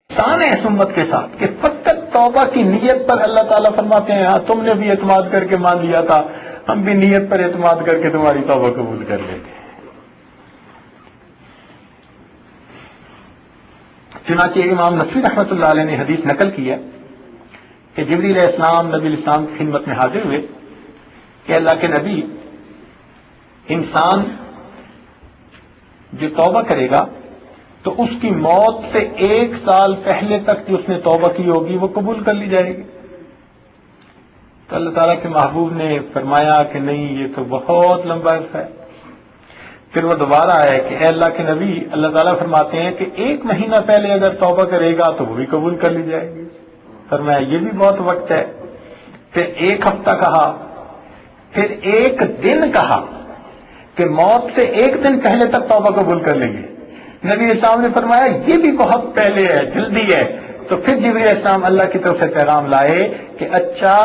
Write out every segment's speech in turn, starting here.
احسان ہے اس امت کے ساتھ کہ فقط توبہ کی نیت پر اللہ تعالیٰ فرماتے ہیں ہاں تم نے بھی اعتماد کر کے مان لیا تھا، ہم بھی نیت پر اعتماد کر کے تمہاری توبہ قبول کر لیتے ہیں۔ چنانچہ امام نصفی رحمۃ اللہ علیہ نے حدیث نقل کی ہے کہ جبریل علیہ السلام نبی علیہ السلام کی خدمت میں حاضر ہوئے کہ اللہ کے نبی، انسان جو توبہ کرے گا تو اس کی موت سے 1 سال پہلے تک جو اس نے توبہ کی ہوگی وہ قبول کر لی جائے گی۔ تو اللہ تعالیٰ کے محبوب نے فرمایا کہ نہیں، یہ تو بہت لمبا عرصہ ہے۔ پھر وہ دوبارہ آیا کہ اے اللہ کے نبی، اللہ تعالیٰ فرماتے ہیں کہ 1 مہینہ پہلے اگر توبہ کرے گا تو وہ بھی قبول کر لی جائے گی۔ فرمایا یہ بھی بہت وقت ہے۔ پھر 1 ہفتہ کہا، پھر 1 دن کہا کہ موت سے 1 دن پہلے تک توبہ قبول کر لیں گے۔ نبی اسلام نے فرمایا یہ بھی بہت پہلے ہے، جلدی ہے۔ تو پھر جبریل اسلام اللہ کی طرف سے پیغام لائے کہ اچھا،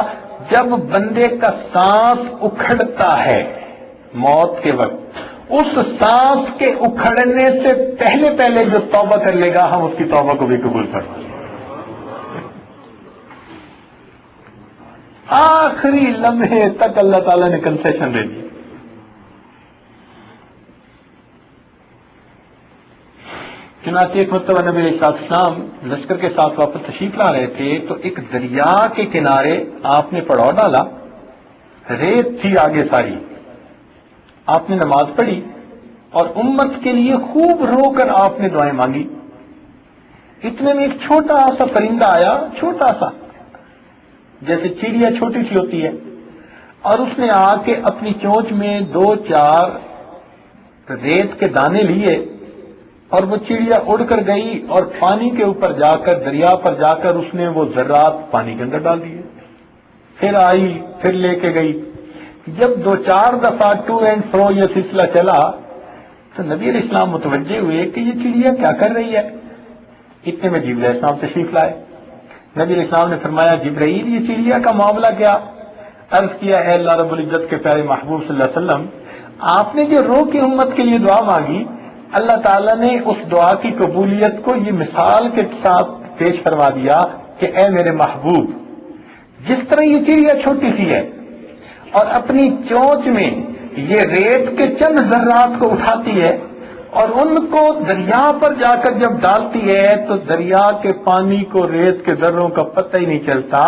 جب بندے کا سانس اکھڑتا ہے موت کے وقت، اس سانس کے اکھڑنے سے پہلے پہلے جو توبہ کر لے گا ہم اس کی توبہ کو بھی قبول کر لیں گے۔ آخری لمحے تک اللہ تعالیٰ نے کنسیشن دے دی۔ چنانچہ ایک مرتبہ نبی علیہ السلام لشکر کے ساتھ واپس تشریف لا رہے تھے تو ایک دریا کے کنارے آپ نے پڑاؤ ڈالا، ریت تھی آگے ساری۔ آپ نے نماز پڑھی اور امت کے لیے خوب رو کر آپ نے دعائیں مانگی۔ اتنے میں ایک چھوٹا سا پرندہ آیا، چھوٹا سا، جیسے چڑیا چھوٹی سی ہوتی ہے، اور اس نے آ کے اپنی چونچ میں 2-4 ریت کے دانے لیے اور وہ چڑیا اڑ کر گئی اور پانی کے اوپر جا کر، دریا پر جا کر اس نے وہ ذرات پانی کے اندر ڈال دیے۔ پھر آئی، پھر لے کے گئی۔ جب 2-4 دفعہ ٹو اینڈ فرو یہ سلسلہ چلا تو نبی علیہ السلام متوجہ ہوئے کہ یہ چڑیا کیا کر رہی ہے۔ اتنے میں جبرائیل علیہ السلام تشریف لائے۔ نبی علیہ السلام نے فرمایا جبرائیل، یہ چڑیا کا معاملہ کیا؟ عرض کیا اے اللہ رب العزت کے پیارے محبوب صلی اللہ علیہ وسلم، آپ نے جو رو کی امت کے لیے دعا مانگی، اللہ تعالیٰ نے اس دعا کی قبولیت کو یہ مثال کے ساتھ پیش فرما دیا کہ اے میرے محبوب، جس طرح یہ چڑیا چھوٹی سی ہے اور اپنی چونچ میں یہ ریت کے چند ذرات کو اٹھاتی ہے اور ان کو دریا پر جا کر جب ڈالتی ہے تو دریا کے پانی کو ریت کے ذروں کا پتہ ہی نہیں چلتا،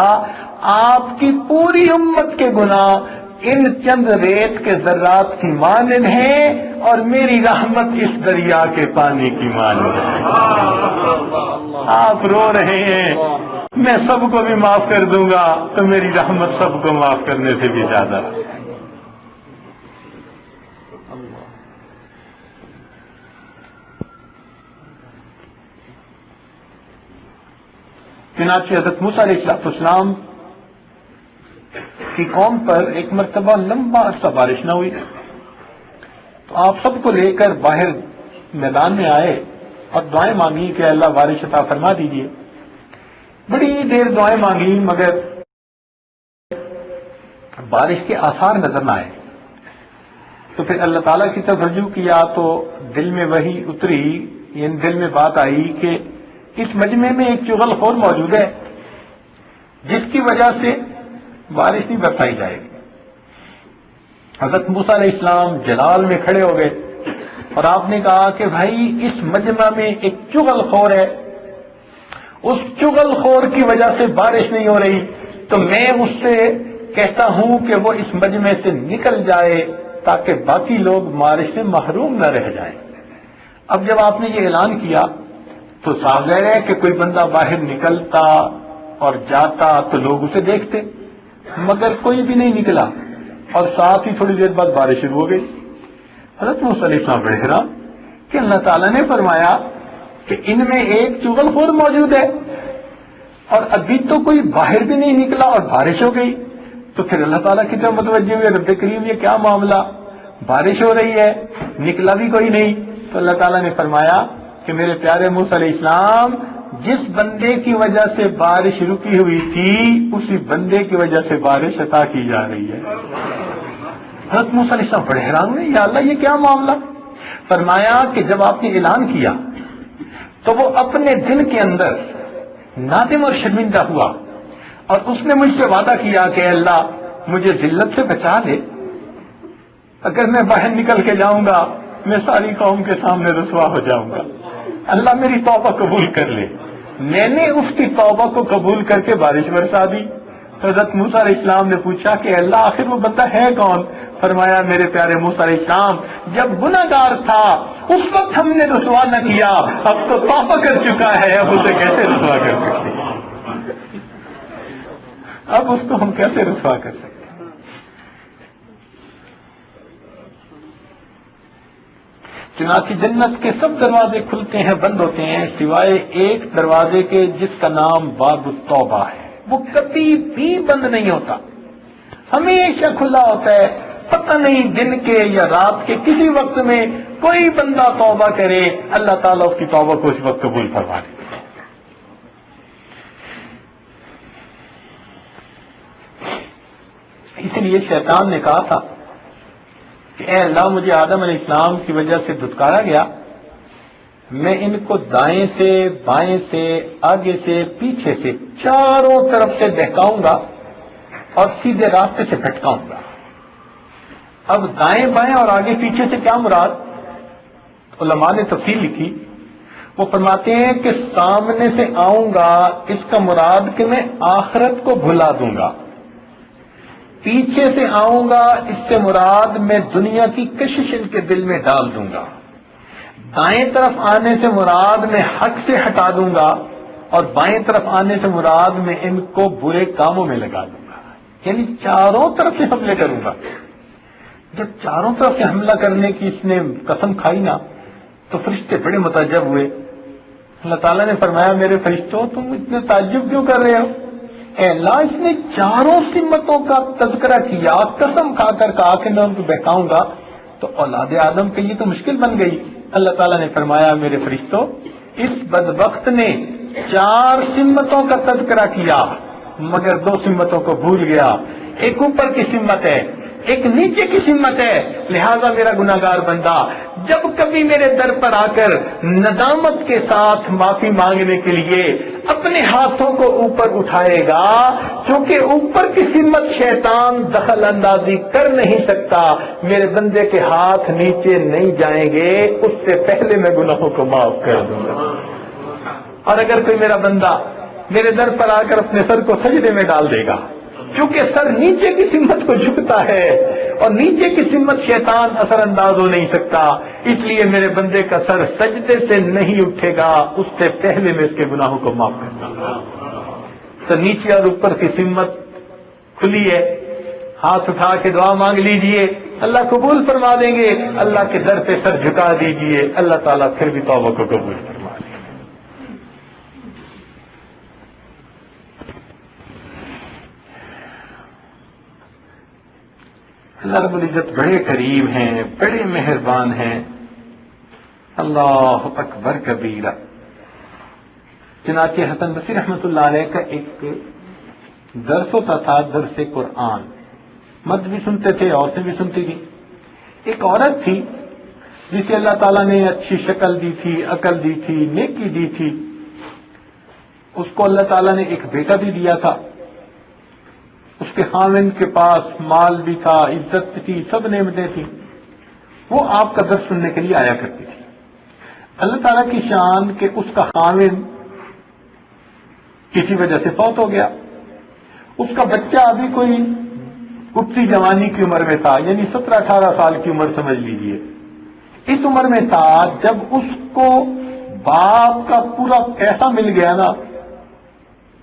آپ کی پوری امت کے گناہ ان چند ریت کے ذرات کی مانند ہیں اور میری رحمت اس دریا کے پانی کی مانند ہے۔ آپ رو رہے ہیں میں سب کو بھی معاف کر دوں گا، تو میری رحمت سب کو معاف کرنے سے بھی زیادہ۔ چنانچہ حضرت موسیٰ علیہ السلام کی قوم پر ایک مرتبہ لمبا عرصہ بارش نہ ہوئی تو آپ سب کو لے کر باہر میدان میں آئے اور دعائیں مانگی کہ اللہ بارش عطا فرما دیجیے۔ بڑی دیر دعائیں مانگی مگر بارش کے آثار نظر نہ آئے۔ تو پھر اللہ تعالیٰ کی طرف رجوع کیا تو دل میں وہی اتری، یعنی دل میں بات آئی کہ اس مجمع میں ایک چغل خور موجود ہے جس کی وجہ سے بارش نہیں برسائی جائے گی۔ حضرت موسیٰ علیہ السلام جلال میں کھڑے ہو گئے اور آپ نے کہا کہ بھائی اس مجمع میں ایک چغل خور ہے، اس چغل خور کی وجہ سے بارش نہیں ہو رہی، تو میں اس سے کہتا ہوں کہ وہ اس مجمع سے نکل جائے تاکہ باقی لوگ بارش سے محروم نہ رہ جائیں۔ اب جب آپ نے یہ اعلان کیا تو صاف ظاہر ہے کہ کوئی بندہ باہر نکلتا اور جاتا تو لوگ اسے دیکھتے، مگر کوئی بھی نہیں نکلا اور ساتھ ہی تھوڑی دیر بعد بارش شروع ہو گئی۔ حضرت موسیٰ علیہ السلام بڑے حیران کہ اللہ تعالیٰ نے فرمایا کہ ان میں ایک چغل خور موجود ہے اور ابھی تو کوئی باہر بھی نہیں نکلا اور بارش ہو گئی۔ تو پھر اللہ تعالیٰ کی طرف متوجہ ہوئے، رب کریم یہ کیا معاملہ، بارش ہو رہی ہے نکلا بھی کوئی نہیں۔ تو اللہ تعالیٰ نے فرمایا کہ میرے پیارے موسیٰ علیہ السلام، جس بندے کی وجہ سے بارش رکی ہوئی تھی اسی بندے کی وجہ سے بارش عطا کی جا رہی ہے۔ حضرت موسیٰ علیہ السلام بڑے حیران ہوئے، یا اللہ یہ کیا معاملہ؟ فرمایا کہ جب آپ نے اعلان کیا تو وہ اپنے دن کے اندر نادم اور شرمندہ ہوا، اور اس نے مجھ سے وعدہ کیا کہ اللہ مجھے ذلت سے بچا لے، اگر میں باہر نکل کے جاؤں گا میں ساری قوم کے سامنے رسوا ہو جاؤں گا، اللہ میری توبہ قبول کر لے۔ میں نے اس کی توبہ کو قبول کر کے بارش برسا دی۔ حضرت موسیٰ علیہ السلام نے پوچھا کہ اللہ آخر وہ بندہ ہے کون؟ فرمایا میرے پیارے موسیٰ علیہ السلام جب گناہگار تھا اس وقت ہم نے رسوا نہ کیا، اب تو توبہ کر چکا ہے، اب اسے کیسے رسوا کر سکتے ہیں؟ اب اس کو ہم کیسے رسوا کر سکتے ہیں؟ چنانچہ جنت کے سب دروازے کھلتے ہیں، بند ہوتے ہیں، سوائے ایک دروازے کے جس کا نام باب التوبہ ہے۔ وہ کبھی بھی بند نہیں ہوتا، ہمیشہ کھلا ہوتا ہے۔ پتہ نہیں دن کے یا رات کے کسی وقت میں کوئی بندہ توبہ کرے، اللہ تعالیٰ اس کی توبہ کو اس وقت قبول فرما لے۔ اسی لیے شیطان نے کہا تھا کہ اے اللہ مجھے آدم علیہ السلام کی وجہ سے دھتکارا گیا، میں ان کو دائیں سے بائیں سے آگے سے پیچھے سے چاروں طرف سے بہکاؤں گا اور سیدھے راستے سے بھٹکاؤں گا۔ اب دائیں بائیں اور آگے پیچھے سے کیا مراد؟ علماء نے تفصیل لکھی، وہ فرماتے ہیں کہ سامنے سے آؤں گا اس کا مراد کہ میں آخرت کو بھلا دوں گا، پیچھے سے آؤں گا اس سے مراد میں دنیا کی کشش ان کے دل میں ڈال دوں گا، دائیں طرف آنے سے مراد میں حق سے ہٹا دوں گا، اور بائیں طرف آنے سے مراد میں ان کو برے کاموں میں لگا دوں گا۔ یعنی چاروں طرف سے حملے کروں گا۔ جب چاروں طرف سے حملہ کرنے کی اس نے قسم کھائی نا تو فرشتے بڑے متعجب ہوئے۔ اللہ تعالیٰ نے فرمایا میرے فرشتوں تم اتنے تعجب کیوں کر رہے ہو؟ اے اللہ اس نے چاروں سمتوں کا تذکرہ کیا، قسم کھا کر کہا کہ میں ان کو بہکاؤں گا، تو اولاد آدم کے لیے تو مشکل بن گئی۔ اللہ تعالیٰ نے فرمایا میرے فرشتوں اس بدبخت نے 4 سمتوں کا تذکرہ کیا مگر 2 سمتوں کو بھول گیا، ایک اوپر کی سمت ہے ایک نیچے کی سمت ہے، لہذا میرا گناہگار بندہ جب کبھی میرے در پر آ کر ندامت کے ساتھ معافی مانگنے کے لیے اپنے ہاتھوں کو اوپر اٹھائے گا، چونکہ اوپر کی سمت شیطان دخل اندازی کر نہیں سکتا، میرے بندے کے ہاتھ نیچے نہیں جائیں گے، اس سے پہلے میں گناہوں کو معاف کر دوں گا۔ اور اگر کوئی میرا بندہ میرے در پر آ کر اپنے سر کو سجدے میں ڈال دے گا، چونکہ سر نیچے کی سمت کو جھکتا ہے اور نیچے کی سمت شیطان اثر انداز ہو نہیں سکتا، اس لیے میرے بندے کا سر سجدے سے نہیں اٹھے گا، اس سے پہلے میں اس کے گناہوں کو معاف کر دوں گا۔ تو نیچے اور اوپر کی سمت کھلی ہے، ہاتھ اٹھا کے دعا مانگ لیجئے، اللہ قبول فرما دیں گے۔ اللہ کے در پہ سر جھکا دیجئے، اللہ تعالیٰ پھر بھی توبہ کو قبول فرما دیں گے۔ اللہ رب العزت بڑے کریم ہیں، بڑے مہربان ہیں۔ اللہ اکبر کبیرہ۔ چنانچہ حسن بصری رحمۃ اللہ علیہ کا ایک درس ہوتا تھا، درس قرآن، مرد بھی سنتے تھے عورتیں بھی سنتی تھی۔ ایک عورت تھی جسے اللہ تعالیٰ نے اچھی شکل دی تھی، عقل دی تھی، نیکی دی تھی، اس کو اللہ تعالیٰ نے ایک بیٹا بھی دیا تھا، اس کے خاوند کے پاس مال بھی تھا، عزت بھی تھی، سب نعمتیں تھیں، وہ آپ کا درس سننے کے لیے آیا کرتی تھی۔ اللہ تعالیٰ کی شان کہ اس کا خاوند کسی وجہ سے فوت ہو گیا، اس کا بچہ ابھی کوئی اٹھتی جوانی کی عمر میں تھا، یعنی 17-18 سال کی عمر سمجھ لیجئے، اس عمر میں تھا جب اس کو باپ کا پورا پیسہ مل گیا نا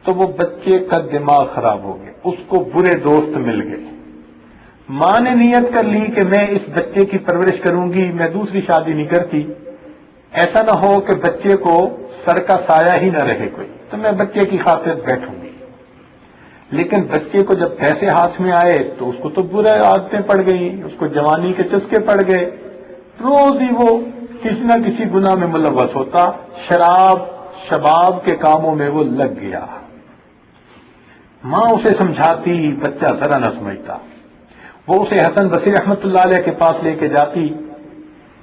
تو وہ بچے کا دماغ خراب ہو گیا، اس کو برے دوست مل گئے۔ ماں نے نیت کر لی کہ میں اس بچے کی پرورش کروں گی، میں دوسری شادی نہیں کرتی، ایسا نہ ہو کہ بچے کو سر کا سایہ ہی نہ رہے کوئی، تو میں بچے کی خاطر بیٹھوں گی۔ لیکن بچے کو جب پیسے ہاتھ میں آئے تو اس کو تو برے عادتیں پڑ گئیں، اس کو جوانی کے چسکے پڑ گئے، روز ہی وہ کسی نہ کسی گناہ میں ملوث ہوتا، شراب شباب کے کاموں میں وہ لگ گیا۔ ماں اسے سمجھاتی، بچہ ذرا نہ سمجھتا، وہ اسے حسن بصری رحمۃ اللہ علیہ کے پاس لے کے جاتی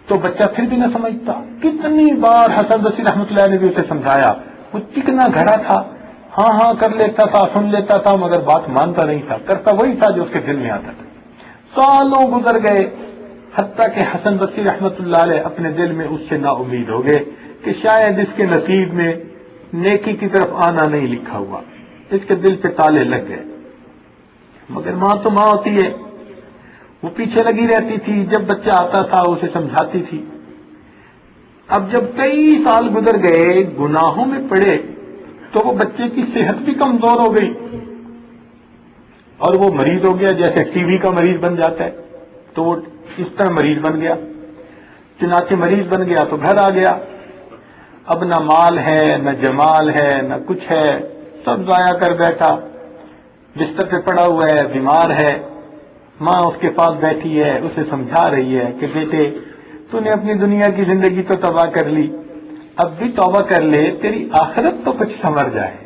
تو بچہ پھر بھی نہ سمجھتا۔ کتنی بار حسن بصری رحمۃ اللہ علیہ نے بھی اسے سمجھایا، وہ چکنا گھڑا تھا، ہاں ہاں کر لیتا تھا، سن لیتا تھا، مگر بات مانتا نہیں تھا، کرتا وہی تھا جو اس کے دل میں آتا تھا۔ سالوں گزر گئے، حتیٰ کہ حسن بصری رحمت اللہ علیہ اپنے دل میں اس سے نا امید ہو گئے کہ شاید اس کے نصیب میں نیکی کی طرف آنا نہیں لکھا ہوا، اس کے دل پہ تالے لگ گئے۔ مگر ماں تو ماں ہوتی ہے، وہ پیچھے لگی رہتی تھی، جب بچہ آتا تھا اسے سمجھاتی تھی۔ اب جب کئی سال گزر گئے، گناہوں میں پڑے، تو وہ بچے کی صحت بھی کمزور ہو گئی اور وہ مریض ہو گیا، جیسے ٹی وی کا مریض بن جاتا ہے، تو وہ اس طرح مریض بن گیا۔ چنانچہ مریض بن گیا تو گھر آ گیا، اب نہ مال ہے، نہ جمال ہے، نہ کچھ ہے، سب ضائع کر بیٹھا، بستر پہ پڑا ہوا ہے، بیمار ہے۔ ماں اس کے پاس بیٹھی ہے، اسے سمجھا رہی ہے کہ بیٹے تو نے اپنی دنیا کی زندگی تو تباہ کر لی، اب بھی توبہ کر لے، تیری آخرت تو کچھ سنور جائے،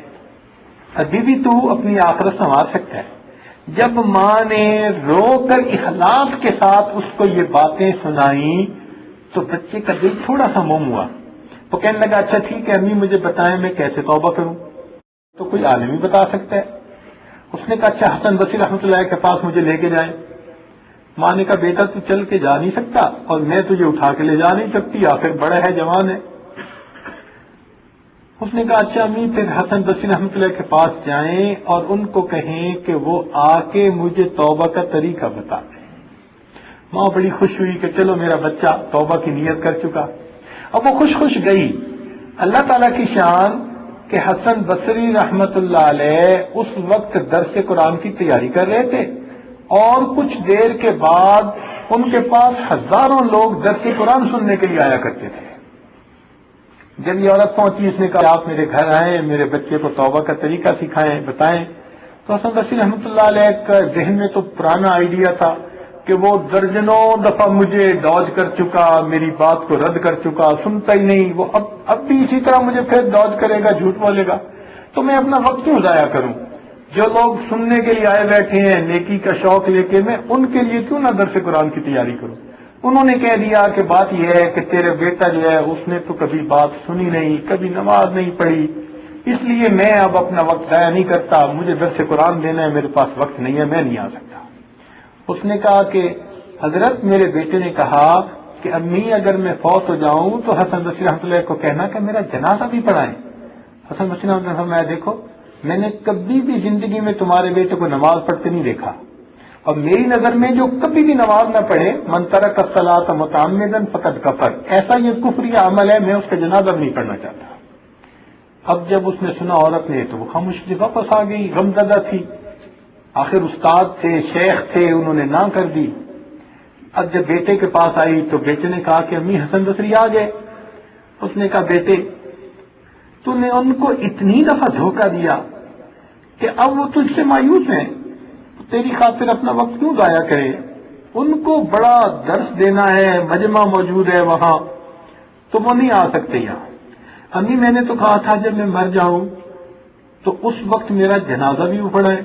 ابھی بھی تو اپنی آخرت سنوار سکتا ہے۔ جب ماں نے رو کر اخلاص کے ساتھ اس کو یہ باتیں سنائیں تو بچے کا دل تھوڑا سا موم ہوا، وہ کہنے لگا اچھا ٹھیک ہے امی مجھے بتائیں میں کیسے توبہ کروں، تو کوئی عالم ہی بتا سکتا ہے۔ اس نے کہا اچھا حسن بصری رحمۃ اللہ کے پاس مجھے لے کے جائیں۔ ماں نے کہا بیٹا تو چل کے جا نہیں سکتا اور میں تجھے اٹھا کے لے جا نہیں سکتی، آخر بڑا ہے، جوان ہے۔ اس نے کہا اچھا امی پھر حسن بصری رحمۃ اللہ کے پاس جائیں اور ان کو کہیں کہ وہ آ کے مجھے توبہ کا طریقہ بتا دیں۔ ماں بڑی خوش ہوئی کہ چلو میرا بچہ توبہ کی نیت کر چکا۔ اب وہ خوش خوش گئی۔ اللہ تعالیٰ کی شان کہ حسن بصری رحمت اللہ علیہ اس وقت درس قرآن کی تیاری کر رہے تھے اور کچھ دیر کے بعد ان کے پاس ہزاروں لوگ درس قرآن سننے کے لیے آیا کرتے تھے۔ جب یہ عورت پہنچی اس نے کہا آپ میرے گھر آئیں، میرے بچے کو توبہ کا طریقہ سکھائیں، بتائیں۔ تو حسن بصری رحمۃ اللہ علیہ کا ذہن میں تو پرانا آئیڈیا تھا کہ وہ درجنوں دفعہ مجھے ڈاج کر چکا، میری بات کو رد کر چکا، سنتا ہی نہیں، وہ اب بھی اسی طرح مجھے پھر ڈاج کرے گا، جھوٹ بولے گا، تو میں اپنا وقت کیوں ضائع کروں؟ جو لوگ سننے کے لیے آئے بیٹھے ہیں نیکی کا شوق لے کے، میں ان کے لیے کیوں نہ درس قرآن کی تیاری کروں؟ انہوں نے کہہ دیا کہ بات یہ ہے کہ تیرے بیٹا جو ہے اس نے تو کبھی بات سنی نہیں، کبھی نماز نہیں پڑھی، اس لیے میں اب اپنا وقت ضائع نہیں کرتا، مجھے درس قرآن دینا ہے، میرے پاس وقت نہیں ہے، میں نہیں آ سکتا۔ اس نے کہا کہ حضرت میرے بیٹے نے کہا کہ امی اگر میں فوت ہو جاؤں تو حسن بصری رحمۃ اللہ کو کہنا کہ میرا جنازہ بھی پڑھائیں۔ حسن بصری رحمۃ اللہ فرمایا دیکھو میں نے کبھی بھی زندگی میں تمہارے بیٹے کو نماز پڑھتے نہیں دیکھا، اور میری نظر میں جو کبھی بھی نماز نہ پڑھے من ترک الصلاۃ متعمدا فقد کفر، ایسا یہ کفری عمل ہے، میں اس کا جنازہ بھی نہیں پڑھنا چاہتا۔ اب جب اس نے سنا عورت نے تو وہ خاموش واپس آ گئی، غمزدہ تھی، آخر استاد تھے، شیخ تھے، انہوں نے نہ کر دی۔ اب جب بیٹے کے پاس آئی تو بیٹے نے کہا کہ امی حسن بصری آ گئے۔ اس نے کہا بیٹے تو نے ان کو اتنی دفعہ دھوکہ دیا کہ اب وہ تجھ سے مایوس ہیں، تیری خاطر اپنا وقت کیوں ضائع کرے؟ ان کو بڑا درس دینا ہے، مجمع موجود ہے وہاں، تو وہ نہیں آ سکتے یہاں۔ امی میں نے تو کہا تھا جب میں مر جاؤں تو اس وقت میرا جنازہ بھی پڑھا ہے۔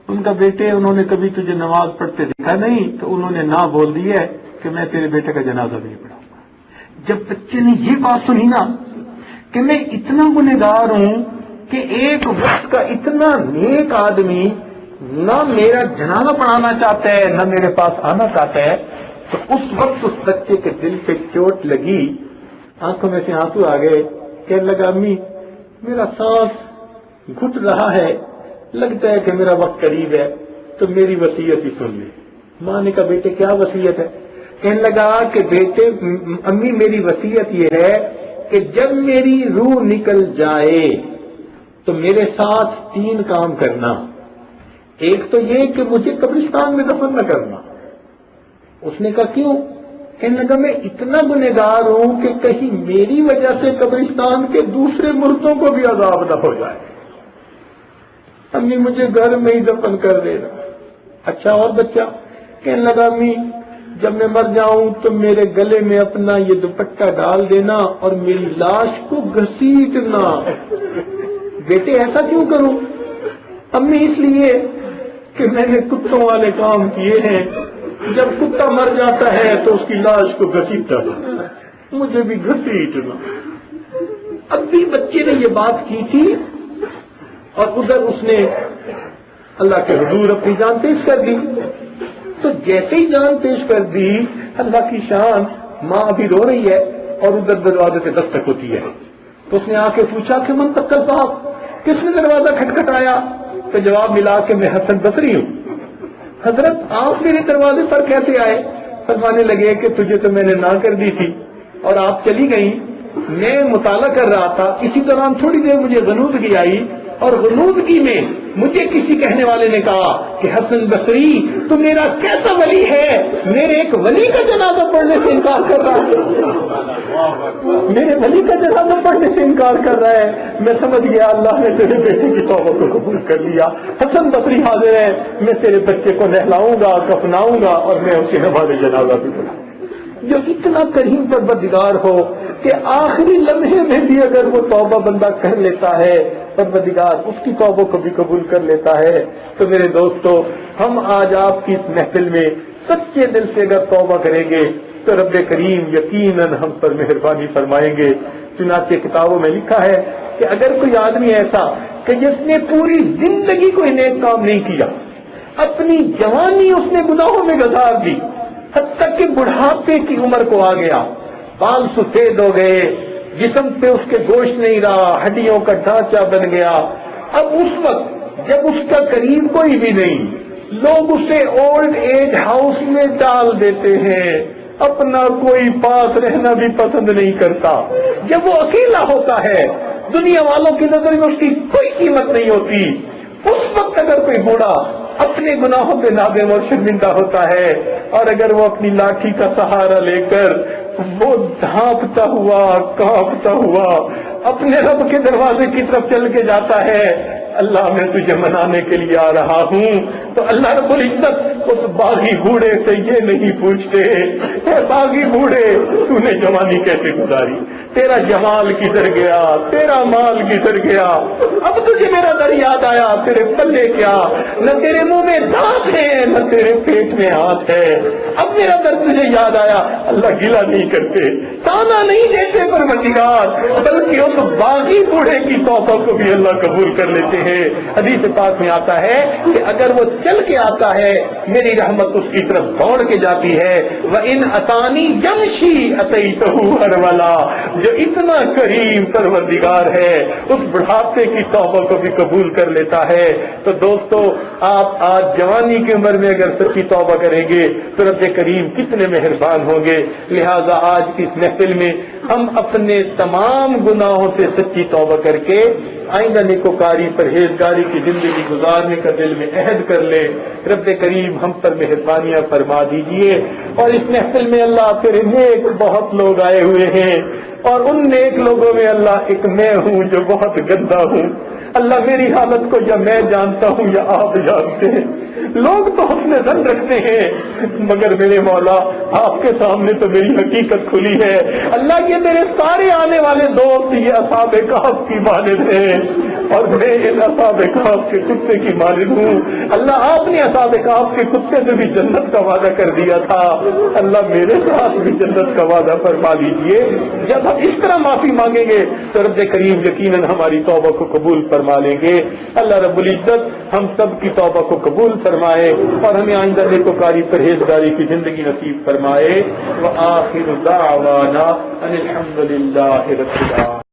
ان کا بیٹے انہوں نے کبھی تجھے نماز پڑھتے دیکھا نہیں، تو انہوں نے نہ بول دی ہے کہ میں تیرے بیٹے کا جنازہ بھی نہیں پڑھاؤں گا۔ جب بچے نے یہ بات سنی نا کہ میں اتنا گنہگار ہوں کہ ایک وقت کا اتنا نیک آدمی نہ میرا جنازہ پڑھانا چاہتا ہے نہ میرے پاس آنا چاہتا ہے، تو اس وقت اس بچے کے دل پہ چوٹ لگی، آنکھوں میں سے آنسو آ گئے، کہنے لگا امی میرا سانس گھٹ رہا ہے، لگتا ہے کہ میرا وقت قریب ہے، تو میری وصیت ہی سن لے۔ ماں نے کہا بیٹے کیا وصیت ہے؟ کہنے لگا کہ بیٹے امی میری وصیت یہ ہے کہ جب میری روح نکل جائے تو میرے ساتھ 3 کام کرنا۔ ایک تو یہ کہ مجھے قبرستان میں دفن نہ کرنا۔ اس نے کہا کیوں؟ کہنے لگا میں اتنا گنہگار ہوں کہ کہیں میری وجہ سے قبرستان کے دوسرے مردوں کو بھی عذاب نہ ہو جائے۔ امی مجھے گھر میں ہی دفن کر دینا۔ اچھا اور بچہ؟ کہنے لگا امی جب میں مر جاؤں تو میرے گلے میں اپنا یہ دوپٹہ ڈال دینا اور میری لاش کو گھسیٹنا۔ بیٹے ایسا کیوں کروں؟ امی اس لیے کہ میں نے کتوں والے کام کیے ہیں، جب کتا مر جاتا ہے تو اس کی لاش کو گھسیٹتا ہے، مجھے بھی گھسیٹنا۔ اب بھی بچے نے یہ بات کی تھی اور ادھر اس نے اللہ کے حضور اپنی جان پیش کر دی. تو جیسے ہی جان پیش کر دی اللہ کی شان، ماں ابھی رو رہی ہے اور ادھر دروازے سے دستک ہوتی ہے. تو اس نے آ کے پوچھا کہ من تکل صاحب، کس نے دروازہ کھٹکھٹایا؟ تو جواب ملا کہ میں حسن بصری ہوں. حضرت آپ میرے دروازے پر کیسے آئے؟ فرمانے لگے کہ تجھے تو میں نے نہ کر دی تھی اور آپ چلی گئی. میں مطالعہ کر رہا تھا، اسی دوران تھوڑی دیر مجھے غنودگی آئی اور غنودگی میں مجھے کسی کہنے والے نے کہا کہ حسن بصری تو میرا کیسا ولی ہے، میرے ایک ولی کا جنازہ پڑھنے سے انکار کر رہا ہے، میرے ولی کا جنازہ پڑھنے سے انکار کر رہا ہے. میں سمجھ گیا اللہ نے تیرے بیٹے کی توبہ کو قبول کر لیا. حسن بصری حاضر ہے، میں تیرے بچے کو نہلاؤں گا، کفناؤں گا اور میں اسے نماز جنازہ بھی پڑھاؤں. جو اتنا کریم پروردگار ہو کہ آخری لمحے میں بھی اگر وہ توبہ بندہ کر لیتا ہے پروردگار اس کی توبہ کو بھی قبول کر لیتا ہے. تو میرے دوستو، ہم آج آپ کی اس محفل میں سچے دل سے اگر توبہ کریں گے تو رب کریم یقیناً ہم پر مہربانی فرمائیں گے. چنانچہ کتابوں میں لکھا ہے کہ اگر کوئی آدمی ایسا کہ جس نے پوری زندگی کوئی نیک کام نہیں کیا، اپنی جوانی اس نے گناہوں میں گزار دی، حتیٰ کہ بڑھاپے کی عمر کو آ گیا، بال سفید ہو گئے، جسم پہ اس کے گوشت نہیں رہا، ہڈیوں کا ڈھانچہ بن گیا. اب اس وقت جب اس کا قریب کوئی بھی نہیں، لوگ اسے اولڈ ایج ہاؤس میں ڈال دیتے ہیں، اپنا کوئی پاس رہنا بھی پسند نہیں کرتا. جب وہ اکیلا ہوتا ہے، دنیا والوں کی نظر میں اس کی کوئی قیمت نہیں ہوتی، اس وقت اگر کوئی بوڑھا اپنے گناہوں پہ نادم اور شرمندہ ہوتا ہے اور اگر وہ اپنی لاٹھی کا سہارا لے کر وہ دھانپتا ہوا کانپتا ہوا اپنے رب کے دروازے کی طرف چل کے جاتا ہے، اللہ میں تجھے منانے کے لیے آ رہا ہوں، تو اللہ رب العزت اس باغی بوڑھے سے یہ نہیں پوچھتے اے باغی بوڑھے تو نے جوانی کیسے گزاری، تیرا جمال کدھر گیا، تیرا مال کدھر گیا، اب تجھے میرا در یاد آیا، تیرے پلے کیا، نہ تیرے منہ میں دانت ہے نہ تیرے پیٹ میں ہاتھ ہے، اب میرا در تجھے یاد آیا. اللہ گلا نہیں کرتے، تانا نہیں دیتے پروردگار، بلکہ اس باغی بوڑھے کی توبہ کو بھی اللہ قبول کر لیتے ہیں. حدیث پاک میں آتا ہے کہ اگر وہ چل کے آتا ہے میری رحمت اس کی طرف دوڑ کے جاتی ہے. وَإِنْ أَتَانِي يَمْشِي أَتَيْتُهُ هَرْوَلًا، جو اتنا کریم پروردگار ہے اس بڑھاپے کی توبہ کو بھی قبول کر لیتا ہے. تو دوستو، آپ آج جوانی کی عمر میں اگر سچی توبہ کریں گے تو رب کریم کتنے مہربان ہوں گے. لہذا آج کی اس محفل میں ہم اپنے تمام گناہوں سے سچی توبہ کر کے آئندہ نیکوکاری پرہیزگاری کی زندگی گزارنے کا دل میں عہد کر لیں. رب کریم ہم پر مہربانیاں فرما دیجئے. اور اس محفل میں اللہ تیرے نیک بہت لوگ آئے ہوئے ہیں اور ان نیک لوگوں میں اللہ ایک میں ہوں جو بہت گندا ہوں. اللہ میری حالت کو یا میں جانتا ہوں یا آپ جانتے ہیں. لوگ تو حسن ظن رکھتے ہیں مگر میرے مولا آپ کے سامنے تو میری حقیقت کھلی ہے. اللہ یہ میرے سارے آنے والے دوست یہ اصحاب کہف کی مانند ہیں اور میں ان اصحاب کہف کے کتے کی مانند ہوں. اللہ آپ نے اصحاب کہف کے کتے سے بھی جنت کا وعدہ کر دیا تھا، اللہ میرے ساتھ بھی جنت کا وعدہ فرما دیجیے. جب ہم اس طرح معافی مانگیں گے تو رب کریم یقیناً ہماری توبہ کو قبول فرما لیں گے. اللہ رب العزت ہم سب کی توبہ کو قبول فرمائے اور ہمیں آئندہ نیکوکاری پرہیزگاری کی زندگی نصیب فرمائے. وآخر دعوانا ان الحمد للہ رب العالمین.